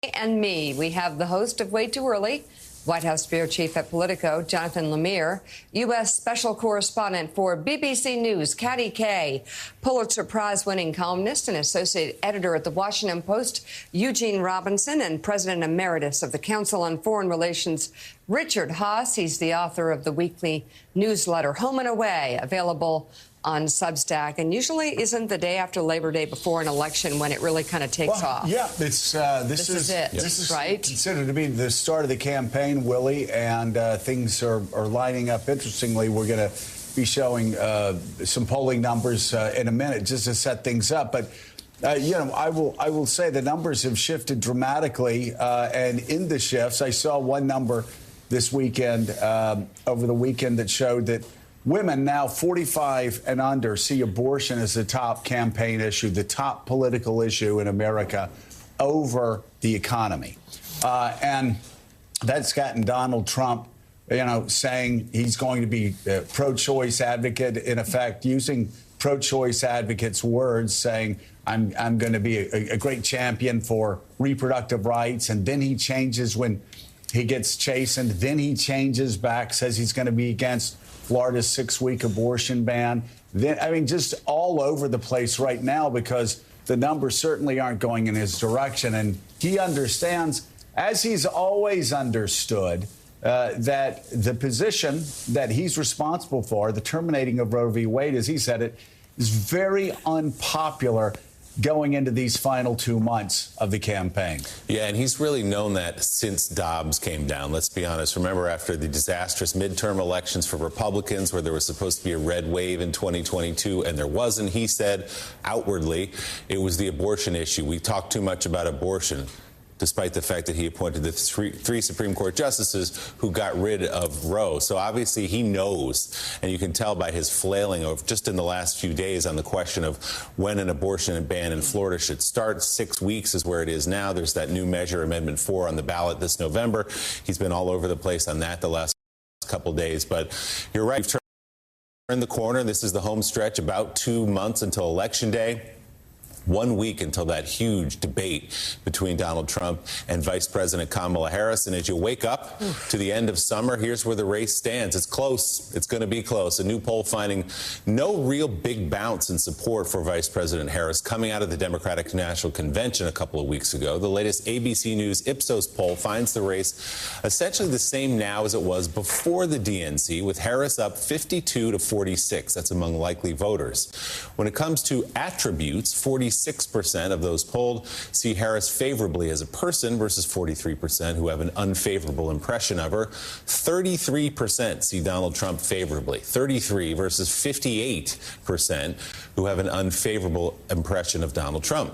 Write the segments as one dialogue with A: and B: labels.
A: And me. We have the host of Way Too Early, White House bureau chief at Politico, Jonathan Lemire, U.S. special correspondent for BBC News, Katty Kay, Pulitzer Prize-winning columnist and associate editor at The Washington Post, Eugene Robinson, and president emeritus of the Council on Foreign Relations, Richard Haass. He's the author of the weekly newsletter Home and Away, available on Substack, and usually isn't the day after Labor Day before an election when it really kind of takes off.
B: Yeah, it's this is it. This is right, considered to be the start of the campaign, Willie, and things are lining up. Interestingly, we're going to be showing some polling numbers in a minute just to set things up, but. I will say the numbers have shifted dramatically, and in the shifts, I saw one number this weekend, over the weekend, that showed that women now 45 and under see abortion as the top campaign issue, the top political issue in America over the economy. And that's gotten Donald Trump, saying he's going to be a pro-choice advocate, in effect, using pro-choice advocates' words, saying, I'm going to be a great champion for reproductive rights. And then he changes when he gets chastened. Then he changes back, says he's going to be against Florida's 6-week abortion ban. Then, just all over the place right now, because the numbers certainly aren't going in his direction. And he understands, as he's always understood, that the position that he's responsible for, the terminating of Roe v. Wade, as he said it, is very unpopular going into these final 2 months of the campaign.
C: Yeah, and he's really known that since Dobbs came down. Let's be honest. Remember, after the disastrous midterm elections for Republicans, where there was supposed to be a red wave in 2022, and there wasn't, he said outwardly it was the abortion issue. We talk too much about abortion, despite the fact that he appointed the three Supreme Court justices who got rid of Roe. So obviously he knows, and you can tell by his flailing of just in the last few days on the question of when an abortion ban in Florida should start. 6 weeks is where it is now. There's that new measure, Amendment 4, on the ballot this November. He's been all over the place on that the last couple days. But you're right. We've turned the corner. This is the home stretch, about 2 months until Election Day. 1 week until that huge debate between Donald Trump and Vice President Kamala Harris. And as you wake up to the end of summer, here's where the race stands. It's close. It's going to be close. A new poll finding no real big bounce in support for Vice President Harris coming out of the Democratic National Convention a couple of weeks ago. The latest ABC News Ipsos poll finds the race essentially the same now as it was before the DNC, with Harris up 52 to 46. That's among likely voters. When it comes to attributes, 46% of those polled see Harris favorably as a person versus 43% who have an unfavorable impression of her. 33% see Donald Trump favorably. 33 versus 58% who have an unfavorable impression of Donald Trump.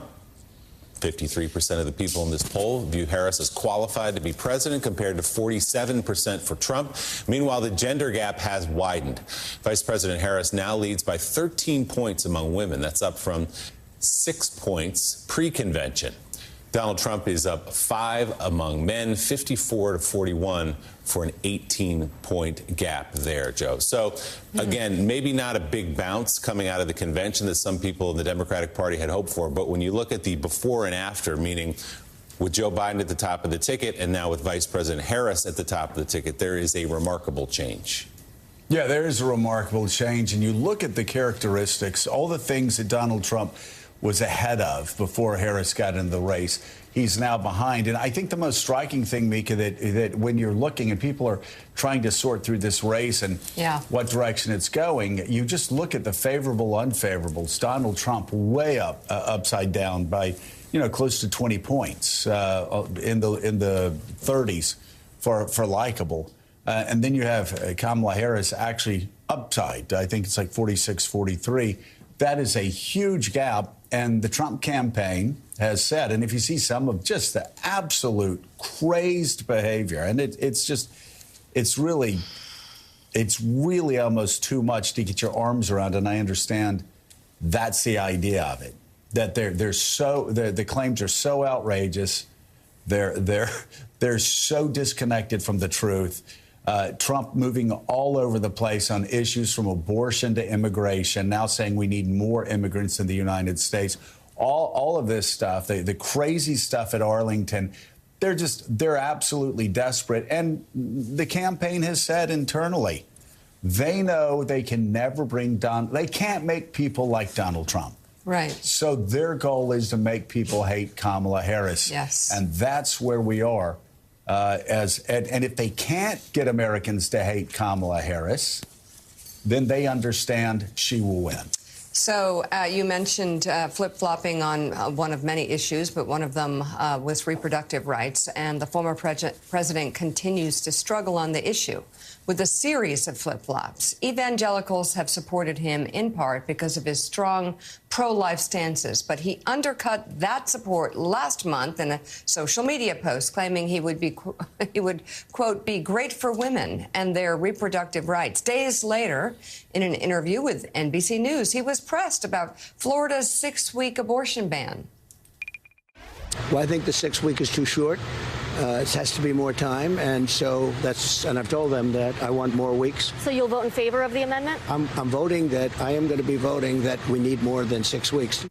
C: 53% of the people in this poll view Harris as qualified to be president, compared to 47% for Trump. Meanwhile, the gender gap has widened. Vice President Harris now leads by 13 points among women. That's up from 6 points pre-convention. Donald Trump is up 5 among men, 54 to 41 for an 18-point gap there, Joe. So, again, maybe not a big bounce coming out of the convention that some people in the Democratic Party had hoped for, but when you look at the before and after, meaning with Joe Biden at the top of the ticket and now with Vice President Harris at the top of the ticket, there is a remarkable change.
B: Yeah, there is a remarkable change. And you look at the characteristics, all the things that Donald Trump was ahead of before Harris got into the race, he's now behind. And I think the most striking thing, Mika, that when you're looking and people are trying to sort through this race and what direction it's going, you just look at the favorable, unfavorables. Donald Trump way up, upside down by, close to 20 points in the 30s for likable. And then you have Kamala Harris actually upside. I think it's like 46, 43. That is a huge gap. And the Trump campaign has said, and if you see some of just the absolute crazed behavior, and it's really almost too much to get your arms around. And I understand that's the idea of it, that the claims are so outrageous. They're so disconnected from the truth. Trump moving all over the place on issues from abortion to immigration, now saying we need more immigrants in the United States. All of this stuff, the crazy stuff at Arlington, they're absolutely desperate. And the campaign has said internally, they know they can never they can't make people like Donald Trump.
A: Right.
B: So their goal is to make people hate Kamala Harris.
A: Yes.
B: And that's where we are. And if they can't get Americans to hate Kamala Harris, then they understand she will win.
A: So you mentioned flip-flopping on one of many issues, but one of them was reproductive rights. And the former president continues to struggle on the issue with a series of flip-flops. Evangelicals have supported him in part because of his strong pro-life stances, but he undercut that support last month in a social media post claiming he would, quote, be great for women and their reproductive rights. Days later, in an interview with NBC News, he was pressed about Florida's 6-week abortion ban.
D: Well, I think the 6-week is too short. It has to be more time, and so and I've told them that I want more weeks.
E: So you'll vote in favor of the amendment?
D: I am going to be voting that we need more than 6 weeks.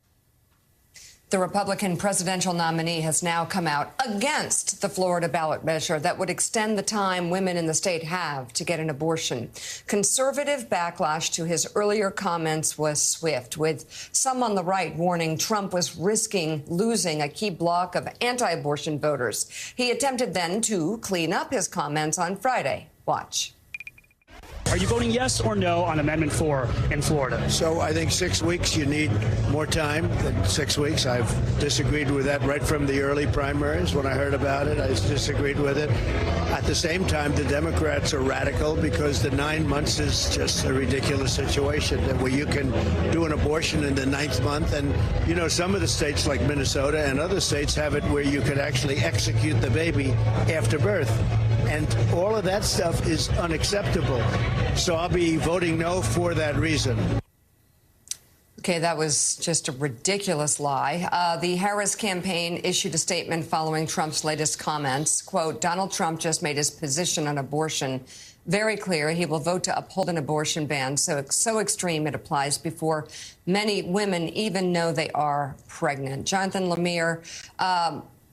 A: The Republican presidential nominee has now come out against the Florida ballot measure that would extend the time women in the state have to get an abortion. Conservative backlash to his earlier comments was swift, with some on the right warning Trump was risking losing a key block of anti-abortion voters. He attempted then to clean up his comments on Friday. Watch.
F: Are you voting yes or no on Amendment 4 in Florida?
D: So I think 6 weeks, you need more time than 6 weeks. I've disagreed with that right from the early primaries. When I heard about it, I disagreed with it. At the same time, the Democrats are radical because the 9 months is just a ridiculous situation where you can do an abortion in the 9th month. And, you know, some of the states like Minnesota and other states have it where you could actually execute the baby after birth. And all of that stuff is unacceptable. So I'll be voting no for that reason.
A: Okay, that was just a ridiculous lie. The Harris campaign issued a statement following Trump's latest comments. Quote, Donald Trump just made his position on abortion very clear. He will vote to uphold an abortion ban so extreme it applies before many women even know they are pregnant. Jonathan Lemire,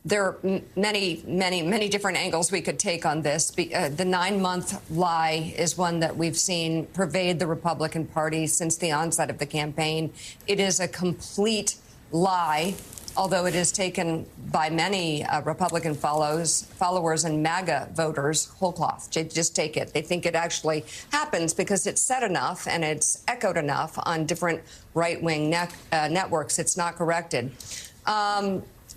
A: there are many different angles we could take on this. The 9-month lie is one that we've seen pervade the Republican Party since the onset of the campaign. It is a complete lie, although it is taken by many Republican followers and MAGA voters whole cloth. Just take it. They think it actually happens because it's said enough and it's echoed enough on different right-wing networks. It's not corrected.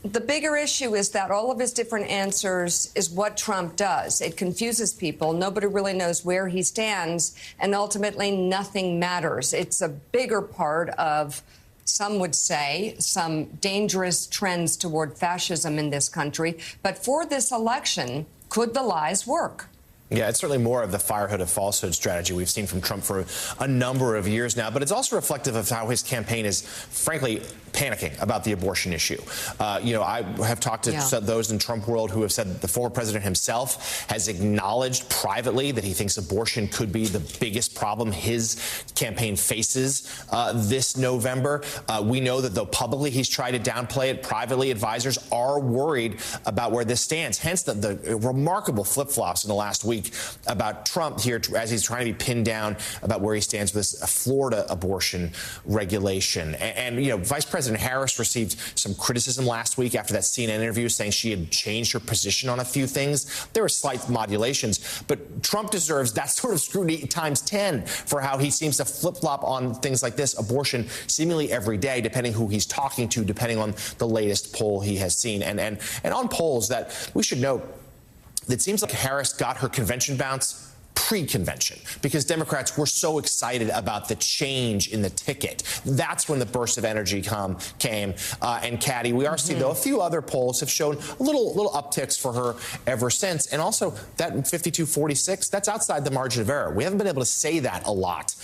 A: The bigger issue is that all of his different answers is what Trump does. It confuses people. Nobody really knows where he stands, and ultimately nothing matters. It's a bigger part of, some would say, some dangerous trends toward fascism in this country. But for this election, could the lies work?
G: Yeah, it's certainly more of the firehood of falsehood strategy we've seen from Trump for a number of years now, but it's also reflective of how his campaign is, frankly, panicking about the abortion issue. You know, I have talked to those in Trump world who have said the former president himself has acknowledged privately that he thinks abortion could be the biggest problem his campaign faces this November. We know that though publicly he's tried to downplay it, privately advisors are worried about where this stands. Hence the remarkable flip-flops in the last week about Trump here as he's trying to be pinned down about where he stands with this Florida abortion regulation. And you know, Vice President Harris received some criticism last week after that CNN interview saying she had changed her position on a few things. There were slight modulations, but Trump deserves that sort of scrutiny times 10 for how he seems to flip-flop on things like this, abortion, seemingly every day, depending who he's talking to, depending on the latest poll he has seen. And on polls that we should note, it seems like Harris got her convention bounce pre-convention because Democrats were so excited about the change in the ticket. That's when the burst of energy came. And Caddy, we are seeing, though, a few other polls have shown little upticks for her ever since. And also that 52-46, that's outside the margin of error. We haven't been able to say that a lot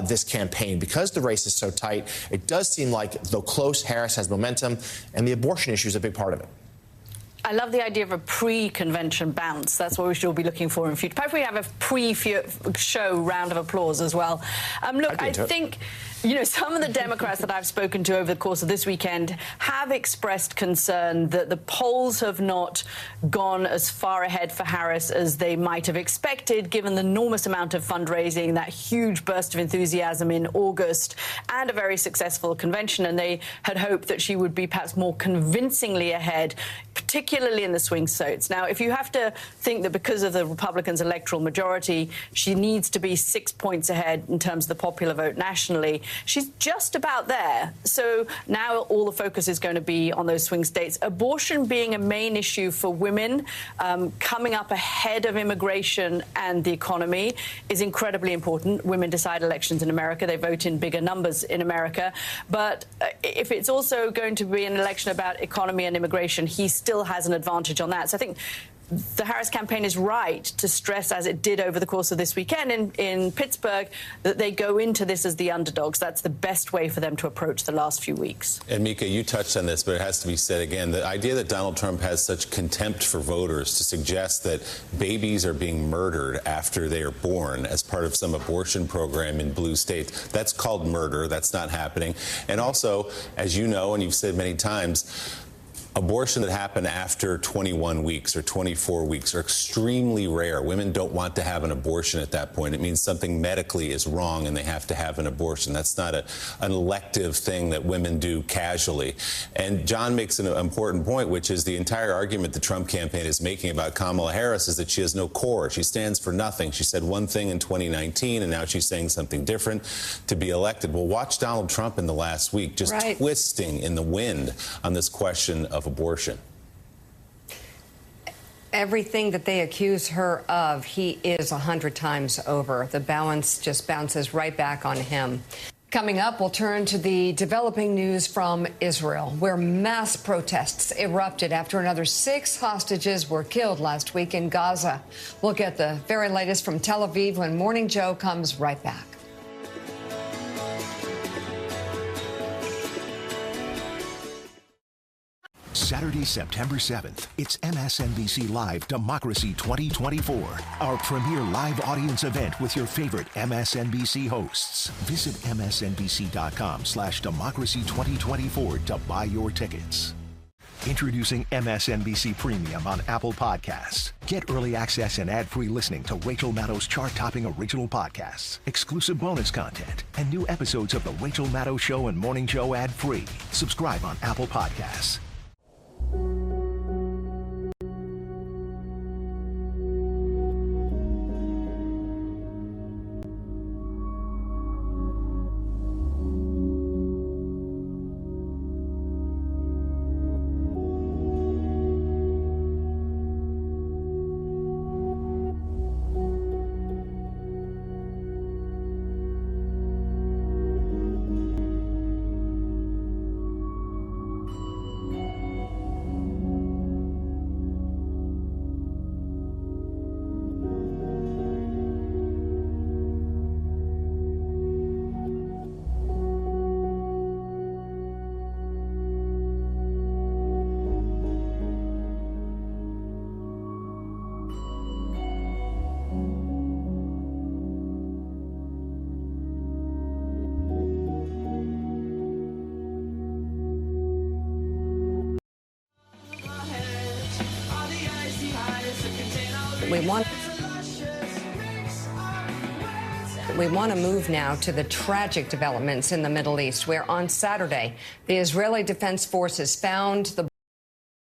G: this campaign because the race is so tight. It does seem like, though close, Harris has momentum, and the abortion issue is a big part of it.
H: I love the idea of a pre-convention bounce. That's what we should all be looking for in future. Perhaps we have a pre-show round of applause as well. Look, I think You know, some of the Democrats that I've spoken to over the course of this weekend have expressed concern that the polls have not gone as far ahead for Harris as they might have expected, given the enormous amount of fundraising, that huge burst of enthusiasm in August, and a very successful convention. And they had hoped that she would be perhaps more convincingly ahead, particularly in the swing states. Now, if you have to think that because of the Republicans' electoral majority, she needs to be 6 points ahead in terms of the popular vote nationally, she's just about there. So now all the focus is going to be on those swing states. Abortion being a main issue for women, coming up ahead of immigration and the economy, is incredibly important. Women decide elections in America. They vote in bigger numbers in America. But if it's also going to be an election about economy and immigration, he still has an advantage on that. So I think the Harris campaign is right to stress, as it did over the course of this weekend in Pittsburgh, that they go into this as the underdogs. That's the best way for them to approach the last few weeks.
C: And Mika, you touched on this, but it has to be said again. The idea that Donald Trump has such contempt for voters to suggest that babies are being murdered after they are born as part of some abortion program in blue states, that's called murder. That's not happening. And also, as you know, and you've said many times, abortion that happen after 21 weeks or 24 weeks are extremely rare. Women don't want to have an abortion at that point. It means something medically is wrong and they have to have an abortion. That's not an elective thing that women do casually. And John makes an important point, which is the entire argument the Trump campaign is making about Kamala Harris is that she has no core. She stands for nothing. She said one thing in 2019 and now she's saying something different to be elected. Well, watch Donald Trump in the last week just twisting in the wind on this question of abortion.
A: Everything that they accuse her of, he is 100 times over. The balance just bounces right back on him. Coming up, we'll turn to the developing news from Israel, where mass protests erupted after another 6 hostages were killed last week in Gaza. We'll get the very latest from Tel Aviv when Morning Joe comes right back.
I: Saturday, September 7th, it's MSNBC Live Democracy 2024, our premier live audience event with your favorite MSNBC hosts. Visit msnbc.com/democracy2024 to buy your tickets. Introducing MSNBC Premium on Apple Podcasts. Get early access and ad-free listening to Rachel Maddow's chart-topping original podcasts, exclusive bonus content, and new episodes of The Rachel Maddow Show and Morning Joe ad-free. Subscribe on Apple Podcasts.
A: We want to move now to the tragic developments in the Middle East, where on Saturday, the Israeli Defense Forces found the